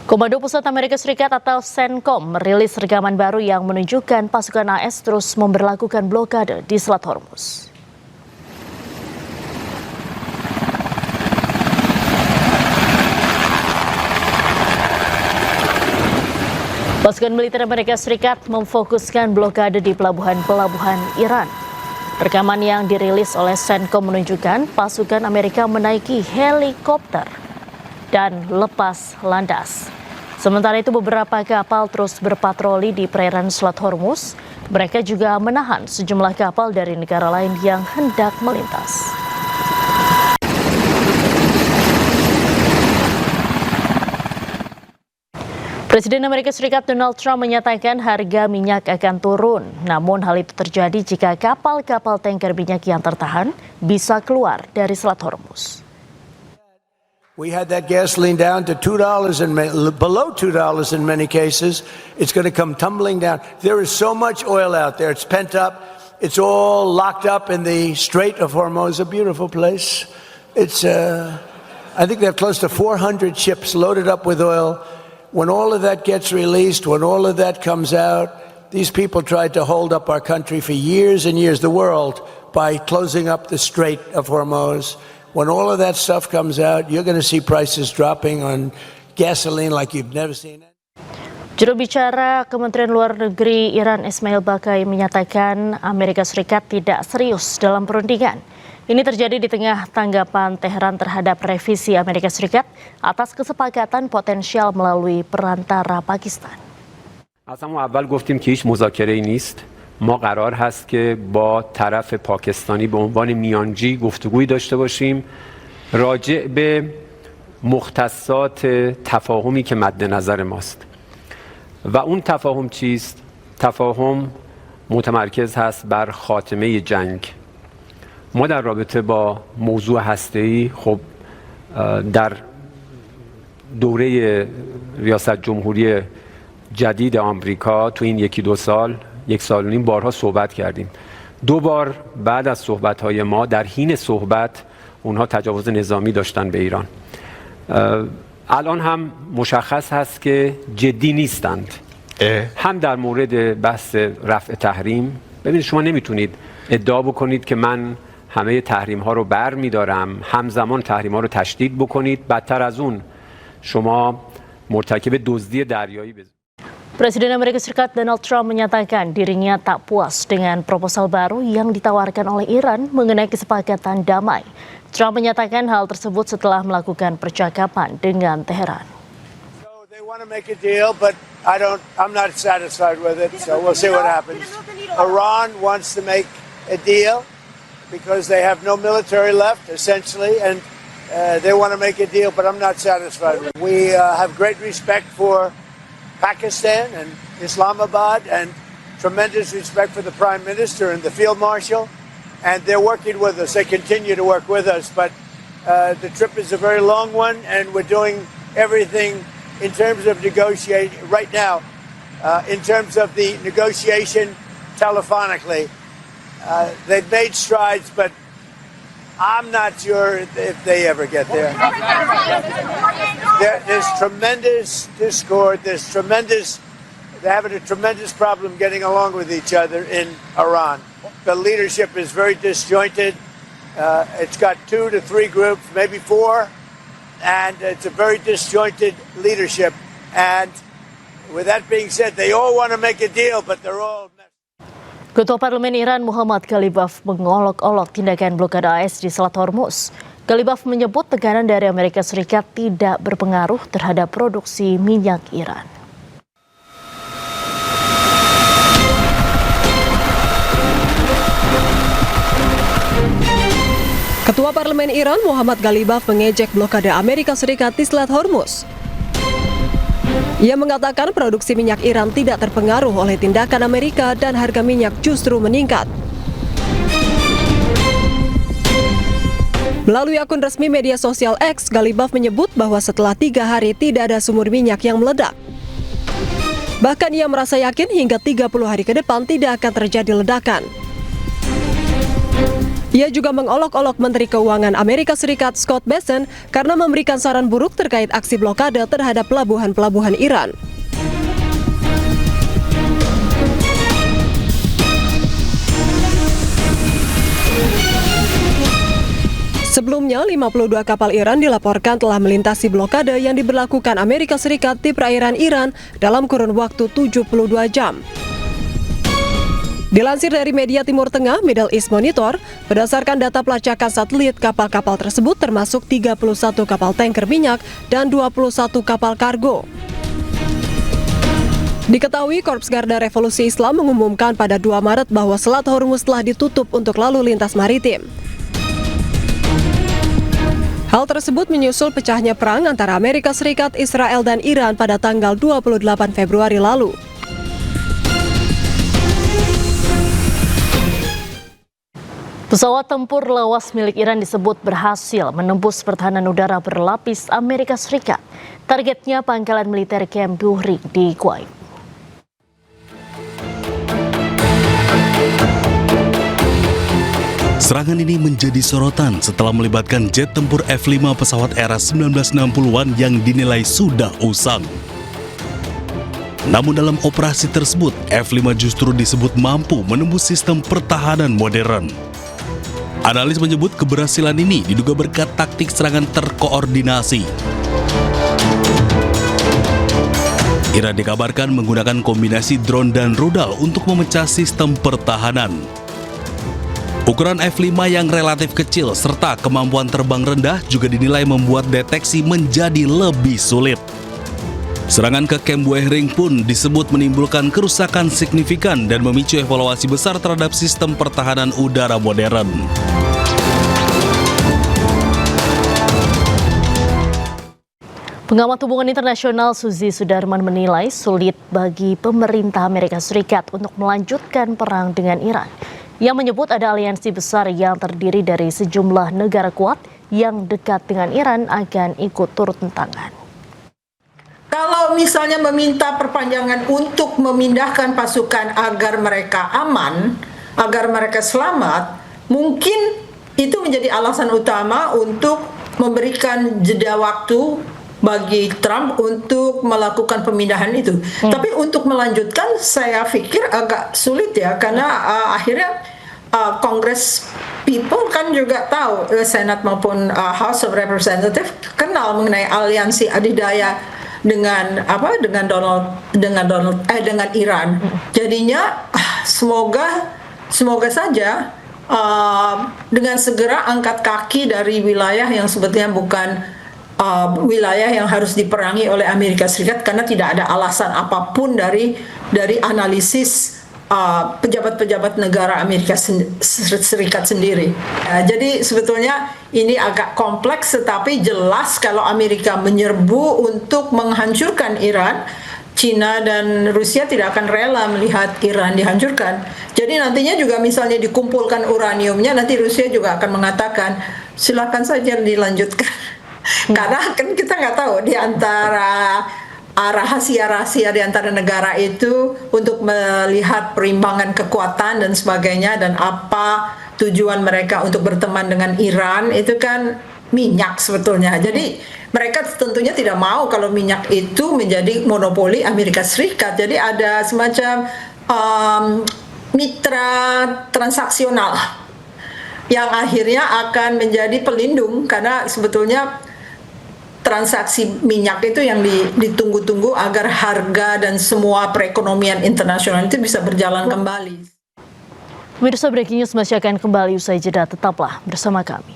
Komando Pusat Amerika Serikat atau CENTCOM merilis rekaman baru yang menunjukkan pasukan AS terus memberlakukan blokade di Selat Hormuz. Pasukan militer Amerika Serikat memfokuskan blokade di pelabuhan-pelabuhan Iran. Rekaman yang dirilis oleh CENTCOM menunjukkan pasukan Amerika menaiki helikopter dan lepas landas. Sementara itu beberapa kapal terus berpatroli di perairan Selat Hormuz. Mereka juga menahan sejumlah kapal dari negara lain yang hendak melintas. Presiden Amerika Serikat Donald Trump menyatakan harga minyak akan turun. Namun hal itu terjadi jika kapal-kapal tanker minyak yang tertahan bisa keluar dari Selat Hormuz. We had that gasoline down to $2 and below $2 in many cases. It's going to come tumbling down. There is so much oil out there. It's pent up. It's all locked up in the Strait of Hormuz, a beautiful place. It's, I think they have close to 400 ships loaded up with oil. When all of that gets released, when all of that comes out, these people tried to hold up our country for years and years, the world, by closing up the Strait of Hormuz. When all of that stuff comes out, you're going to see prices dropping on gasoline like you've never seen it. Juru bicara Kementerian Luar Negeri Iran Ismail Baqai menyatakan Amerika Serikat tidak serius dalam perundingan. Ini terjadi di tengah tanggapan Teheran terhadap revisi Amerika Serikat atas kesepakatan potensial melalui perantara Pakistan. از همون اول گفتیم که هیچ مذاکره‌ای نیست. ما قرار هست که با طرف پاکستانی به عنوان میانجی گفتگویی داشته باشیم راجع به مختصات تفاهمی که مد نظر ماست و اون تفاهم چیست؟ تفاهم متمرکز هست بر خاتمه جنگ. ما در رابطه با موضوع هسته‌ای خب در دوره ریاست جمهوری جدید آمریکا تو این یکی دو سال یک سال و نیم بارها صحبت کردیم. دو بار بعد از صحبت‌های ما در حین صحبت اونها تجاوز نظامی داشتن به ایران. الان هم مشخص هست که جدی نیستند. هم در مورد بحث رفع تحریم ببینید شما نمیتونید ادعا بکنید که من همه تحریم ها رو بر می‌دارم همزمان تحریم ها رو تشدید بکنید بدتر از اون شما مرتکب دزدی دریایی بزنید. Presiden Amerika Serikat Donald Trump menyatakan dirinya tak puas dengan proposal baru yang ditawarkan oleh Iran mengenai kesepakatan damai. Trump menyatakan hal tersebut setelah melakukan percakapan dengan Teheran. So they want to make a deal, but I'm not satisfied with it. So we'll see what happens. Iran wants to make a deal because they have no military left, essentially, and they want to make a deal, but I'm not satisfied with it. We have great respect for Pakistan and Islamabad and tremendous respect for the Prime Minister and the Field Marshal, and they're working with us. They continue to work with us, but the trip is a very long one, and we're doing everything in terms of negotiating right now, in terms of the negotiation telephonically. They've made strides, but I'm not sure if they ever get there. There's tremendous discord. They're having a tremendous problem getting along with each other in Iran. The leadership is very disjointed. It's got 2 to 3 groups, maybe 4, and it's a very disjointed leadership. And with that being said, they all want to make a deal, but they're all... Ketua Parlemen Iran Muhammad Ghalibaf mengolok-olok tindakan blokade AS di Selat Hormuz. Ghalibaf menyebut tekanan dari Amerika Serikat tidak berpengaruh terhadap produksi minyak Iran. Ketua Parlemen Iran Muhammad Ghalibaf mengejek blokade Amerika Serikat di Selat Hormuz. Ia mengatakan produksi minyak Iran tidak terpengaruh oleh tindakan Amerika dan harga minyak justru meningkat. Melalui akun resmi media sosial X, Ghalibaf menyebut bahwa setelah 3 hari tidak ada sumur minyak yang meledak. Bahkan ia merasa yakin hingga 30 hari ke depan tidak akan terjadi ledakan. Ia juga mengolok-olok Menteri Keuangan Amerika Serikat Scott Bessent karena memberikan saran buruk terkait aksi blokade terhadap pelabuhan-pelabuhan Iran. Sebelumnya, 52 kapal Iran dilaporkan telah melintasi blokade yang diberlakukan Amerika Serikat di perairan Iran dalam kurun waktu 72 jam. Dilansir dari media Timur Tengah, Middle East Monitor, berdasarkan data pelacakan satelit, kapal-kapal tersebut termasuk 31 kapal tanker minyak dan 21 kapal kargo. Diketahui Korps Garda Revolusi Islam mengumumkan pada 2 Maret bahwa Selat Hormuz telah ditutup untuk lalu lintas maritim. Hal tersebut menyusul pecahnya perang antara Amerika Serikat, Israel, dan Iran pada tanggal 28 Februari lalu. Pesawat tempur lawas milik Iran disebut berhasil menembus pertahanan udara berlapis Amerika Serikat. Targetnya pangkalan militer Camp Buhri di Kuwait. Serangan ini menjadi sorotan setelah melibatkan jet tempur F-5 pesawat era 1960-an yang dinilai sudah usang. Namun dalam operasi tersebut, F-5 justru disebut mampu menembus sistem pertahanan modern. Analis menyebut keberhasilan ini diduga berkat taktik serangan terkoordinasi. Iran dikabarkan menggunakan kombinasi drone dan rudal untuk memecah sistem pertahanan. Ukuran F-5 yang relatif kecil serta kemampuan terbang rendah juga dinilai membuat deteksi menjadi lebih sulit. Serangan ke Camp Buehring pun disebut menimbulkan kerusakan signifikan dan memicu evaluasi besar terhadap sistem pertahanan udara modern. Pengamat hubungan internasional Suzy Sudarman menilai sulit bagi pemerintah Amerika Serikat untuk melanjutkan perang dengan Iran. Ia menyebut ada aliansi besar yang terdiri dari sejumlah negara kuat yang dekat dengan Iran akan ikut turut tangan. Kalau misalnya meminta perpanjangan untuk memindahkan pasukan agar mereka aman, agar mereka selamat, mungkin itu menjadi alasan utama untuk memberikan jeda waktu bagi Trump untuk melakukan pemindahan itu. Tapi untuk melanjutkan, saya pikir agak sulit ya, karena akhirnya Congress people kan juga tahu, Senat maupun House of Representatives kenal mengenai aliansi adidaya dengan Iran. Jadinya semoga saja dengan segera angkat kaki dari wilayah yang sebetulnya bukan wilayah yang harus diperangi oleh Amerika Serikat, karena tidak ada alasan apapun dari analisis pejabat-pejabat negara Amerika Serikat sendiri. Jadi sebetulnya ini agak kompleks, tetapi jelas kalau Amerika menyerbu untuk menghancurkan Iran, Cina dan Rusia tidak akan rela melihat Iran dihancurkan. Jadi nantinya juga misalnya dikumpulkan uraniumnya, nanti Rusia juga akan mengatakan silakan saja dilanjutkan. Karena kan kita nggak tahu di antara rahasia-rahasia di antara negara itu untuk melihat perimbangan kekuatan dan sebagainya, dan apa tujuan mereka untuk berteman dengan Iran itu kan minyak sebetulnya. Jadi mereka tentunya tidak mau kalau minyak itu menjadi monopoli Amerika Serikat. Jadi ada semacam mitra transaksional yang akhirnya akan menjadi pelindung, karena sebetulnya transaksi minyak itu yang ditunggu-tunggu agar harga dan semua perekonomian internasional itu bisa berjalan kembali. Pemirsa, Breaking News masih akan kembali usai jeda, tetaplah bersama kami.